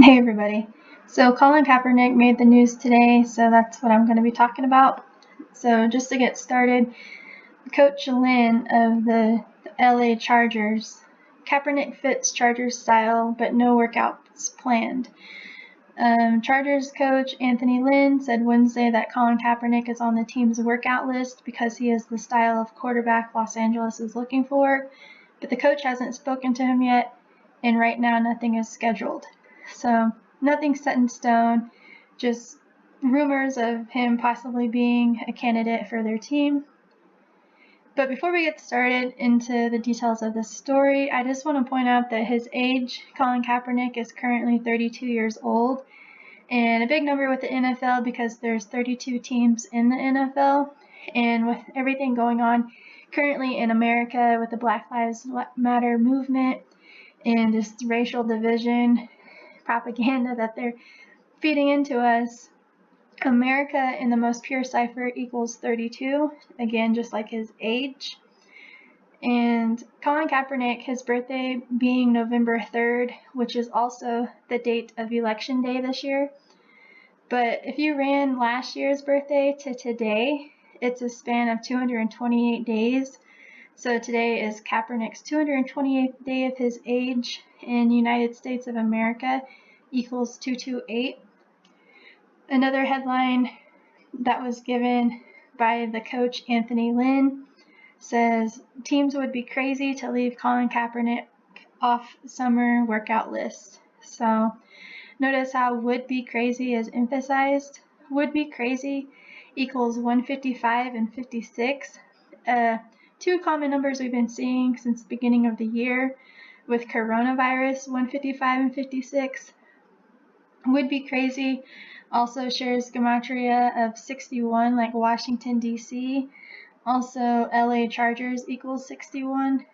Hey everybody. So Colin Kaepernick made the news today, so that's what I'm going to be talking about. So just to get started, Coach Lynn of the LA Chargers. Kaepernick fits Chargers style, but no workouts planned. Chargers coach Anthony Lynn said Wednesday that Colin Kaepernick is on the team's workout list because he is the style of quarterback Los Angeles is looking for, but the coach hasn't spoken to him yet, and right now nothing is scheduled. So nothing set in stone, just rumors of him possibly being a candidate for their team. But before we get started into the details of this story, I just want to point out that his age, Colin Kaepernick, is currently 32 years old, and a big number with the NFL because there's 32 teams in the NFL, and with everything going on currently in America with the Black Lives Matter movement and just racial division propaganda that they're feeding into us, America in the most pure cipher equals 32, again, just like his age. And Colin Kaepernick, his birthday being November 3rd, which is also the date of Election Day this year. But if you ran last year's birthday to today, it's a span of 228 days. So today is Kaepernick's 228th day of his age in United States of America equals 228. Another headline that was given by the coach Anthony Lynn says teams would be crazy to leave Colin Kaepernick off summer workout list. So notice how would be crazy is emphasized. Would be crazy equals 155 and 56. Two common numbers we've been seeing since the beginning of the year with coronavirus, 155 and 56. Would be crazy also shares Gematria of 61, like Washington, D.C. Also, LA Chargers equals 61.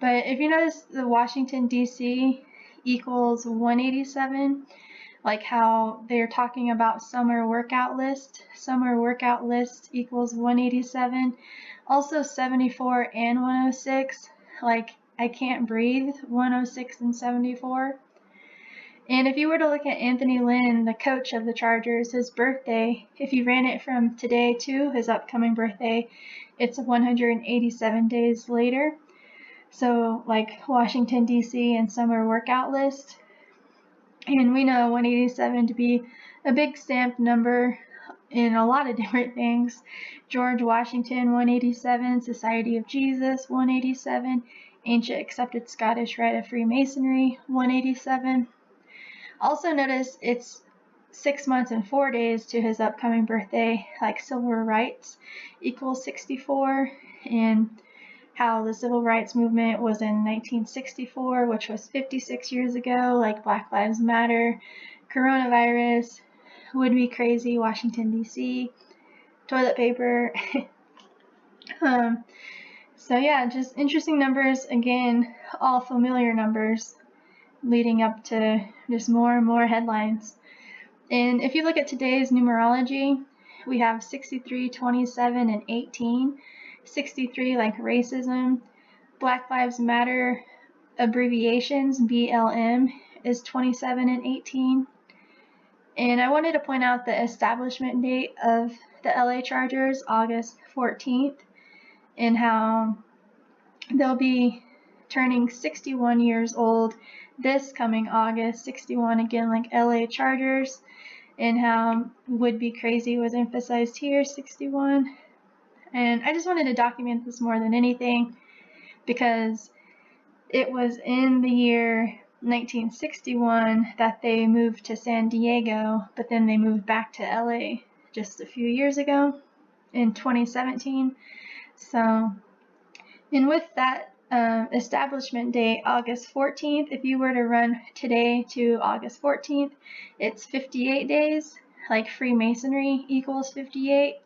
But if you notice the Washington, D.C. equals 187, like how they're talking about summer workout list. Summer workout list equals 187. Also 74 and 106, like I can't breathe, 106 and 74. And if you were to look at Anthony Lynn, the coach of the Chargers, his birthday, if you ran it from today to his upcoming birthday, it's 187 days later. So like Washington, D.C. and summer workout list. And we know 187 to be a big stamped number in a lot of different things. George Washington, 187, Society of Jesus, 187, Ancient Accepted Scottish Rite of Freemasonry, 187. Also notice it's 6 months and 4 days to his upcoming birthday, like civil rights equals 64, and how the civil rights movement was in 1964, which was 56 years ago, like Black Lives Matter, coronavirus, would be crazy, Washington, D.C., toilet paper. So yeah, just interesting numbers, again, all familiar numbers leading up to just more and more headlines. And if you look at today's numerology, we have 63, 27, and 18. 63 like racism. Black Lives Matter abbreviations, BLM, is 27 and 18. And I wanted to point out the establishment date of the LA Chargers, August 14th, and how they'll be turning 61 years old this coming August, 61 again like LA Chargers, and how would be crazy was emphasized here, 61. And I just wanted to document this more than anything because it was in the year 1961 that they moved to San Diego, but then they moved back to LA just a few years ago in 2017. So, and with that establishment date, August 14th, if you were to run today to August 14th, it's 58 days, like Freemasonry equals 58,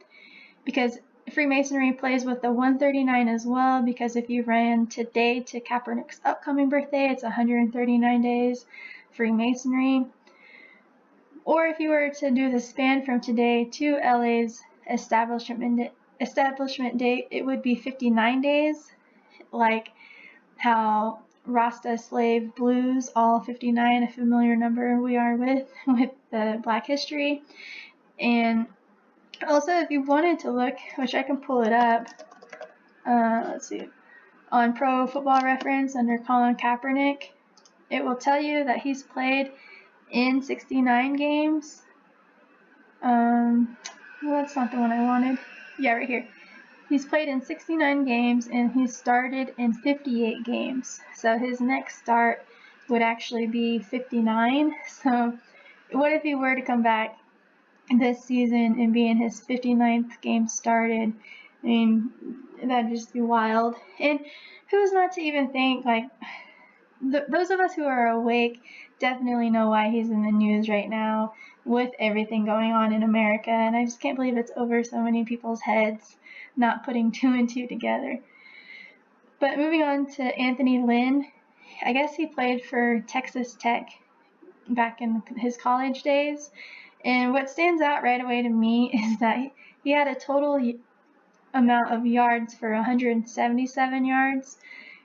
because Freemasonry plays with the 139 as well, because if you ran today to Kaepernick's upcoming birthday, it's 139 days Freemasonry. Or if you were to do the span from today to LA's establishment date, it would be 59 days, like how Rasta Slave Blues, all 59, a familiar number we are with the Black history. And also, if you wanted to look, which I can pull it up, let's see, on Pro Football Reference under Colin Kaepernick, it will tell you that he's played in 69 games. Well, that's not the one I wanted. Yeah, right here. He's played in 69 games and he's started in 58 games. So his next start would actually be 59. So what if he were to come back this season and be in his 59th game started? I mean, that'd just be wild. And who's not to even think, like, those of us who are awake definitely know why he's in the news right now with everything going on in America, and I just can't believe it's over so many people's heads not putting two and two together. But moving on to Anthony Lynn, I guess he played for Texas Tech back in his college days, and what stands out right away to me is that he had a total amount of yards for 177 yards.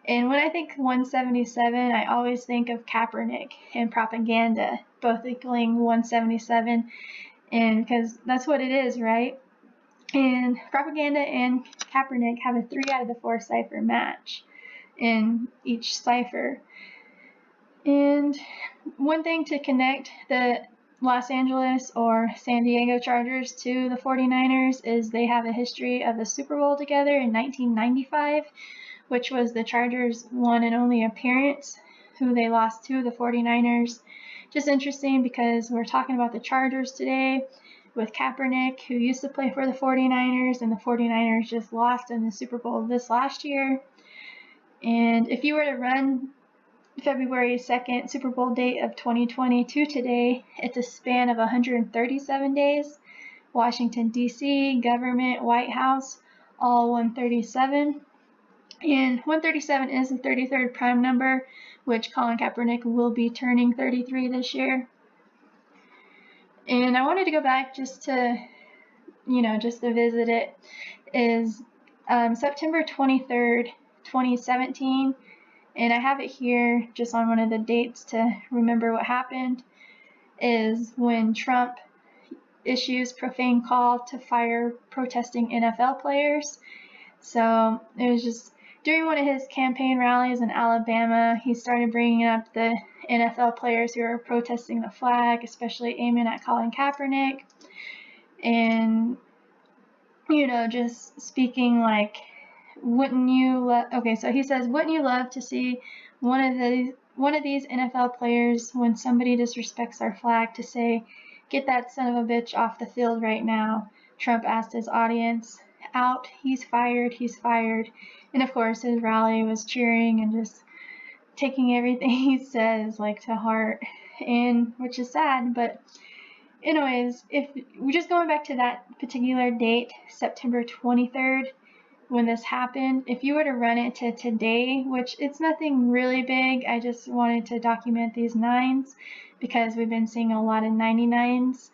And when I think 177, I always think of Kaepernick and propaganda, both equaling 177, and because that's what it is, right? And propaganda and Kaepernick have a 3 out of the 4 cipher match in each cipher. And one thing to connect the Los Angeles or San Diego Chargers to the 49ers is they have a history of a Super Bowl together in 1995, which was the Chargers' one and only appearance, who they lost to the 49ers. Just interesting because we're talking about the Chargers today with Kaepernick, who used to play for the 49ers, and the 49ers just lost in the Super Bowl this last year. And if you were to run February 2nd Super Bowl date of 2020 to today, it's a span of 137 days. Washington, D.C., government, White House, all 137. And 137 is the 33rd prime number, which Colin Kaepernick will be turning 33 this year. And I wanted to go back just to visit it, is September 23rd, 2017. And I have it here just on one of the dates to remember what happened, is when Trump issues profane call to fire protesting NFL players. So it was just during one of his campaign rallies in Alabama, he started bringing up the NFL players who are protesting the flag, especially aiming at Colin Kaepernick. And, just speaking like, so he says, wouldn't you love to see one of these NFL players, when somebody disrespects our flag, to say, get that son of a bitch off the field right now? Trump asked his audience. Out, he's fired. And of course his rally was cheering and just taking everything he says to heart, and which is sad. But anyways, if we're just going back to that particular date, September 23rd, when this happened, if you were to run it to today, which it's nothing really big, I just wanted to document these 9s because we've been seeing a lot of 99s.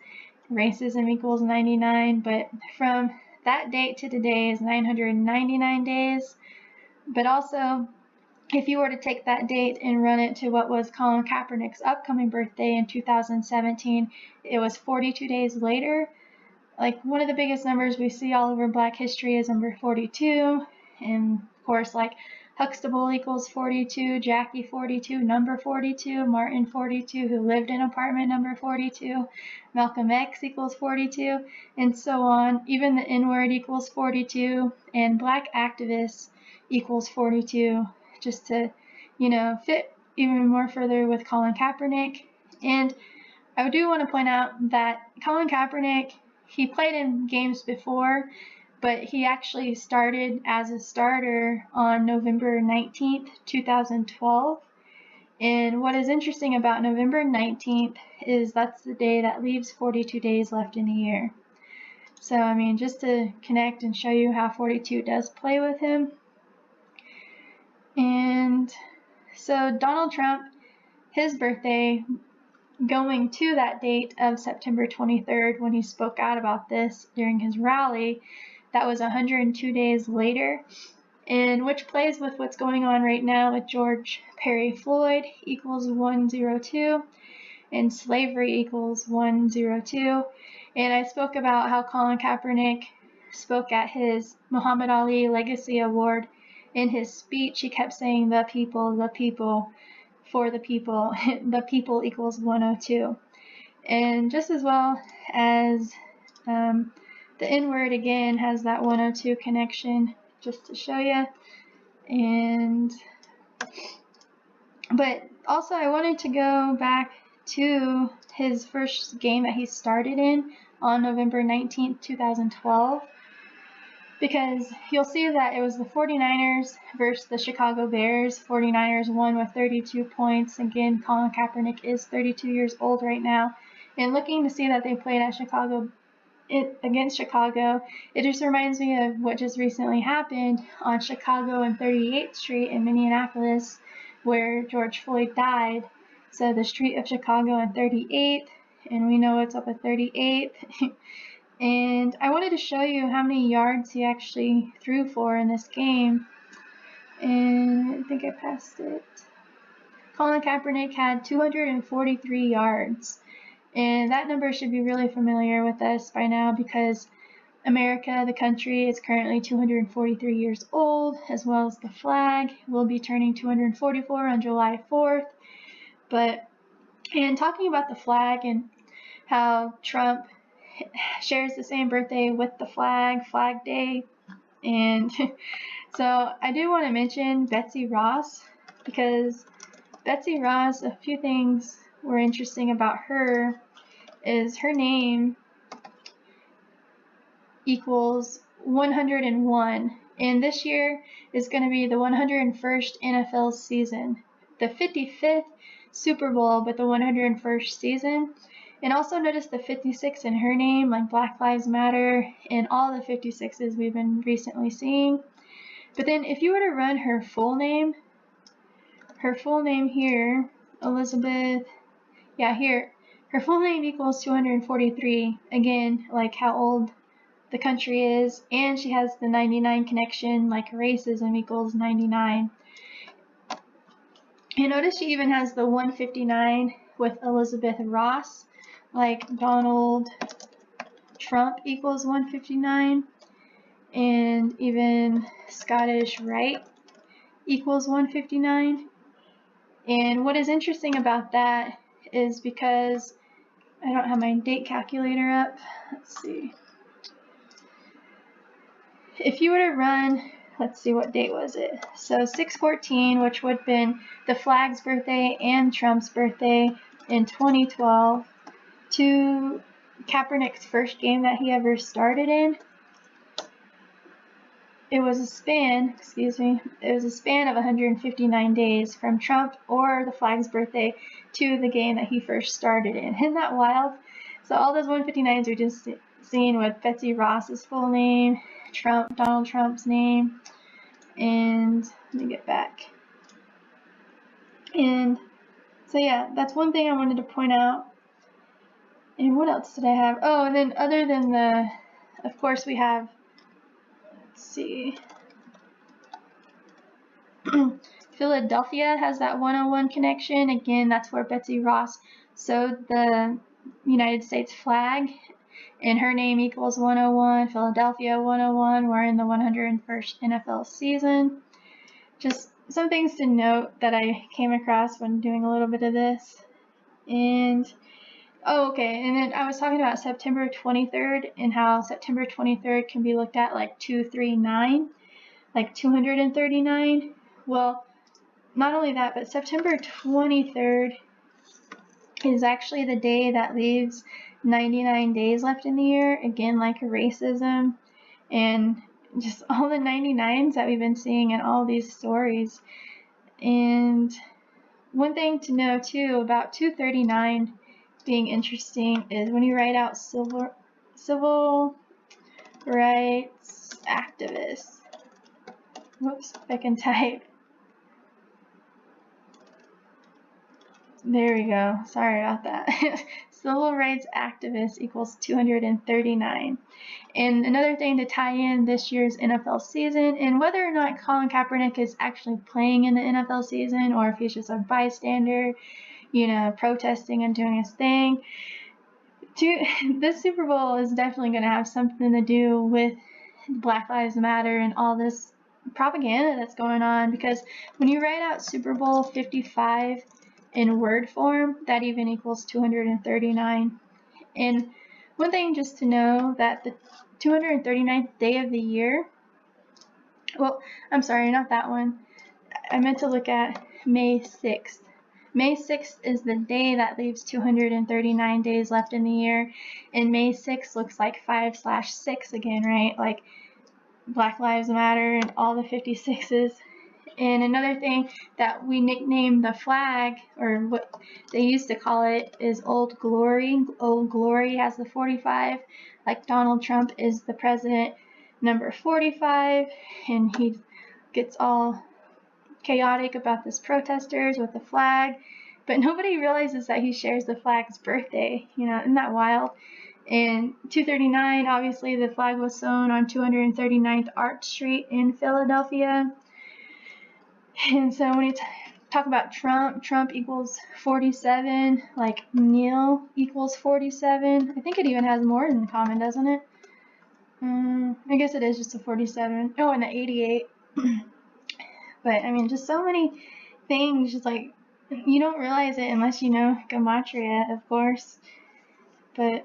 Racism equals 99, but from that date to today is 999 days. But also, if you were to take that date and run it to what was Colin Kaepernick's upcoming birthday in 2017, it was 42 days later. One of the biggest numbers we see all over Black history is number 42. And of course, Huxtable equals 42, Jackie 42, number 42, Martin 42, who lived in apartment number 42, Malcolm X equals 42, and so on. Even the N-word equals 42, and Black activists equals 42, just to, fit even more further with Colin Kaepernick. And I do want to point out that Colin Kaepernick, he played in games before, but he actually started as a starter on November 19th, 2012. And what is interesting about November 19th is that's the day that leaves 42 days left in the year. So, just to connect and show you how 42 does play with him. And so Donald Trump, his birthday, going to that date of September 23rd, when he spoke out about this during his rally, that was 102 days later. and which plays with what's going on right now with George Perry Floyd equals 102, and slavery equals 102. And I spoke about how Colin Kaepernick spoke at his Muhammad Ali Legacy Award. In his speech, he kept saying the people, for the people, the people equals 102. And just as well as the N-word again has that 102 connection, just to show you. But also I wanted to go back to his first game that he started in on November 19th, 2012, because you'll see that it was the 49ers versus the Chicago Bears. 49ers won with 32 points. Again, Colin Kaepernick is 32 years old right now. And looking to see that they played at against Chicago, it just reminds me of what just recently happened on Chicago and 38th Street in Minneapolis, where George Floyd died. So the street of Chicago and 38th, and we know what's up with 38th. And I wanted to show you how many yards he actually threw for in this game. And I think I passed it. Colin Kaepernick had 243 yards. And that number should be really familiar with us by now, because America, the country, is currently 243 years old, as well as the flag will be turning 244 on July 4th. And talking about the flag and how Trump shares the same birthday with the Flag Day, and so I do want to mention Betsy Ross, because Betsy Ross, a few things were interesting about her is her name equals 101, and this year is going to be the 101st NFL season, the 55th Super Bowl, but the 101st season. And also notice the 56 in her name, like Black Lives Matter, and all the 56s we've been recently seeing. But then if you were to run her full name here, Elizabeth, her full name equals 243. Again, like how old the country is, and she has the 99 connection, like racism equals 99. You notice she even has the 159 with Elizabeth Ross, like Donald Trump equals 159, and even Scottish Rite equals 159. And what is interesting about that is, because I don't have my date calculator up, let's see. If you were to run, let's see, what date was it? So 6/14, which would have been the flag's birthday and Trump's birthday in 2012, to Kaepernick's first game that he ever started in, it was a span of 159 days from Trump or the flag's birthday to the game that he first started in. Isn't that wild? So all those 159s are just seen with Betsy Ross's full name, Donald Trump's name, and let me get back. And so yeah, that's one thing I wanted to point out. And what else did I have? Oh, and then other than of course we have, let's see, Philadelphia has that 101 connection. Again, that's where Betsy Ross sewed the United States flag, and her name equals 101. Philadelphia 101. We're in the 101st NFL season. Just some things to note that I came across when doing a little bit of this. And and then I was talking about September 23rd and how September 23rd can be looked at like 239, like 239. Well, not only that, but September 23rd is actually the day that leaves 99 days left in the year. Again, like racism and just all the 99s that we've been seeing in all these stories. And one thing to know too about 239 being interesting is when you write out civil rights activists. Whoops, if I can type. There we go. Sorry about that. Civil rights activist equals 239. And another thing to tie in this year's NFL season, and whether or not Colin Kaepernick is actually playing in the NFL season or if he's just a bystander, protesting and doing his thing, this Super Bowl is definitely going to have something to do with Black Lives Matter and all this propaganda that's going on, because when you write out Super Bowl 55 in word form, that even equals 239. And one thing just to know, that the 239th day of the year, well, I'm sorry, not that one. I meant to look at May 6th. May 6th is the day that leaves 239 days left in the year, and May 6th looks like 5/6 again, right? Like Black Lives Matter and all the 56s. And another thing that we nicknamed the flag, or what they used to call it, is Old Glory. Old Glory has the 45, like Donald Trump is the president number 45, and he gets all chaotic about this protesters with the flag, but nobody realizes that he shares the flag's birthday. Isn't that wild? And 239, obviously the flag was sewn on 239th Arch Street in Philadelphia. And so when you talk about Trump equals 47, like Neil equals 47. I think it even has more in common, doesn't it? I guess it is just a 47. Oh, and the 88. But I mean, just so many things, just like you don't realize it unless you know Gematria, of course. But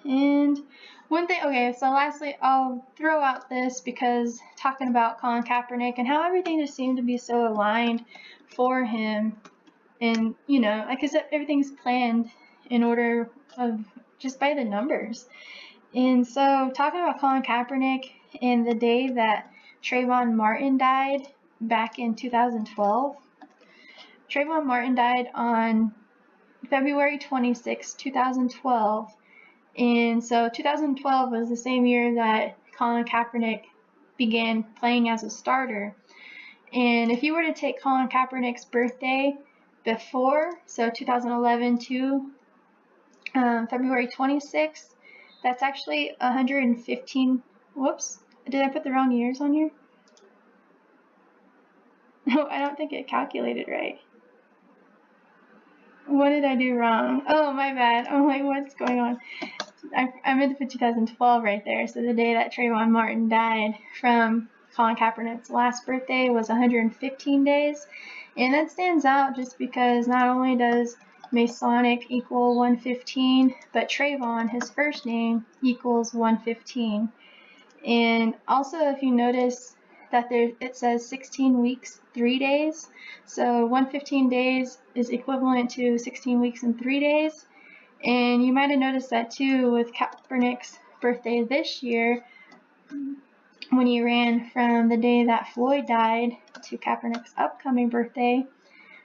and one thing, okay, so lastly, I'll throw out this, because talking about Colin Kaepernick and how everything just seemed to be so aligned for him, and like I said, everything's planned in order of just by the numbers. And so talking about Colin Kaepernick and the day that Trayvon Martin died back in 2012. Trayvon Martin died on February 26, 2012. And so 2012 was the same year that Colin Kaepernick began playing as a starter. And if you were to take Colin Kaepernick's birthday before, so 2011 to February 26th, that's actually 115. Whoops, did I put the wrong years on here? No, I don't think it calculated right. What did I do wrong? Oh, my bad. I'm like, what's going on? I meant to put 2012 right there. So the day that Trayvon Martin died from Colin Kaepernick's last birthday was 115 days. And that stands out just because not only does Masonic equal 115, but Trayvon, his first name, equals 115. And also, if you notice that it says 16 weeks, 3 days. So 115 days is equivalent to 16 weeks and 3 days. And you might have noticed that too with Kaepernick's birthday this year, when he ran from the day that Floyd died to Kaepernick's upcoming birthday.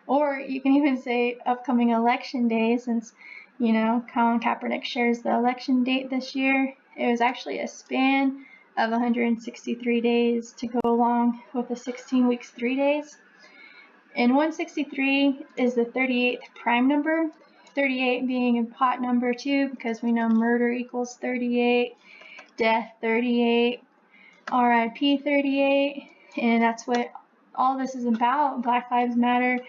Or you can even say upcoming election day, since, Colin Kaepernick shares the election date this year. It was actually a span of 163 days to go along with the 16 weeks, 3 days. And 163 is the 38th prime number, 38 being a pot number too, because we know murder equals 38, death 38, RIP 38, and that's what all this is about. Black Lives Matter,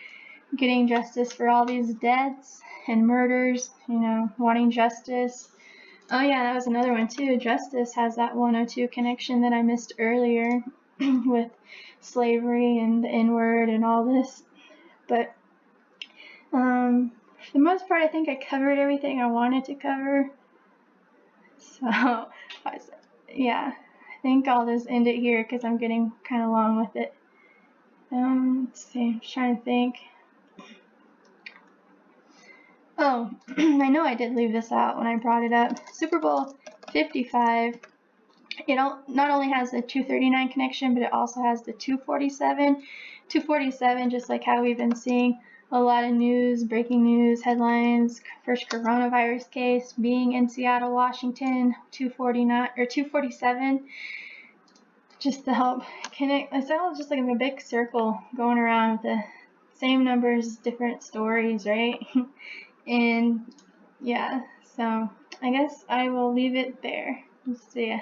getting justice for all these deaths and murders, wanting justice. Oh yeah, that was another one too. Justice has that 102 connection that I missed earlier with slavery and the N-word and all this. But for the most part, I think I covered everything I wanted to cover. So yeah, I think I'll just end it here because I'm getting kind of long with it. Let's see, I'm trying to think. Oh, I know I did leave this out when I brought it up. Super Bowl 55, it not only has the 239 connection, but it also has the 247. 247, just like how we've been seeing a lot of news, breaking news, headlines, first coronavirus case being in Seattle, Washington, 249 or 247, just to help connect. It's all just like a big circle going around with the same numbers, different stories, right? And yeah, so I guess I will leave it there. Let's see.